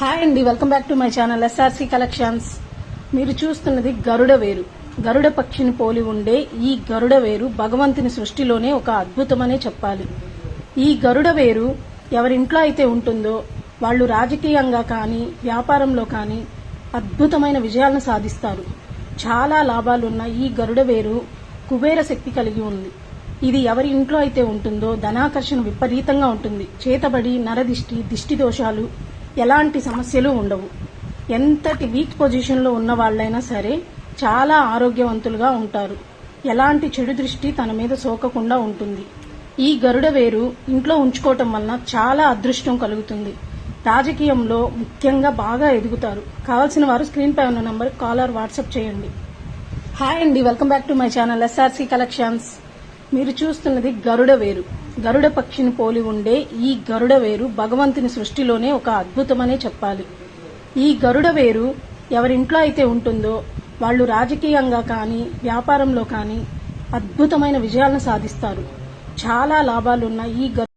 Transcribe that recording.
Hi అండి, welcome back to my channel SRC collections. మీరు చూస్తున్నది గరుడ వేరు. గరుడ పక్షిని పోలి ఉండే ఈ గరుడ వేరు భగవంతుని సృష్టిలోనే ఒక అద్భుతమనే చెప్పాలి. ఈ గరుడ వేరు ఎవరింట్లో అయితే ఉంటుందో వాళ్ళు రాజకీయంగా కానీ వ్యాపారంలో కానీ అద్భుతమైన విజయాలను సాధిస్తారు. చాలా లాభాలున్న ఈ గరుడ వేరు కుబేర శక్తి కలిగి ఉంది. ఇది ఎవరి ఇంట్లో అయితే ఉంటుందో ధనాకర్షణ విపరీతంగా ఉంటుంది. చేతబడి, నరదిష్టి, దిష్టి దోషాలు, ఎలాంటి సమస్యలు ఉండవు. ఎంతటి వీక్ పొజిషన్లో ఉన్న వాళ్ళైనా సరే చాలా ఆరోగ్యవంతులుగా ఉంటారు. ఎలాంటి చెడు దృష్టి తన మీద సోకకుండా ఉంటుంది. ఈ గరుడ వేరు ఇంట్లో ఉంచుకోవటం వలన చాలా అదృష్టం కలుగుతుంది. రాజకీయంలో ముఖ్యంగా బాగా ఎదుగుతారు. కావాల్సిన వారు స్క్రీన్ పై ఉన్న నంబర్ కాల్ ఆర్ వాట్సాప్ చేయండి. హాయ్ అండి, welcome back to my channel SRC collections. మీరు చూస్తున్నది గరుడ వేరు. గరుడ పక్షిని పోలి ఉండే ఈ గరుడ వేరు భగవంతుని సృష్టిలోనే ఒక అద్భుతమనే చెప్పాలి. ఈ గరుడ వేరు ఎవరింట్లో అయితే ఉంటుందో వాళ్ళు రాజకీయంగా కానీ వ్యాపారంలో కానీ అద్భుతమైన విజయాలను సాధిస్తారు. చాలా లాభాలున్న ఈ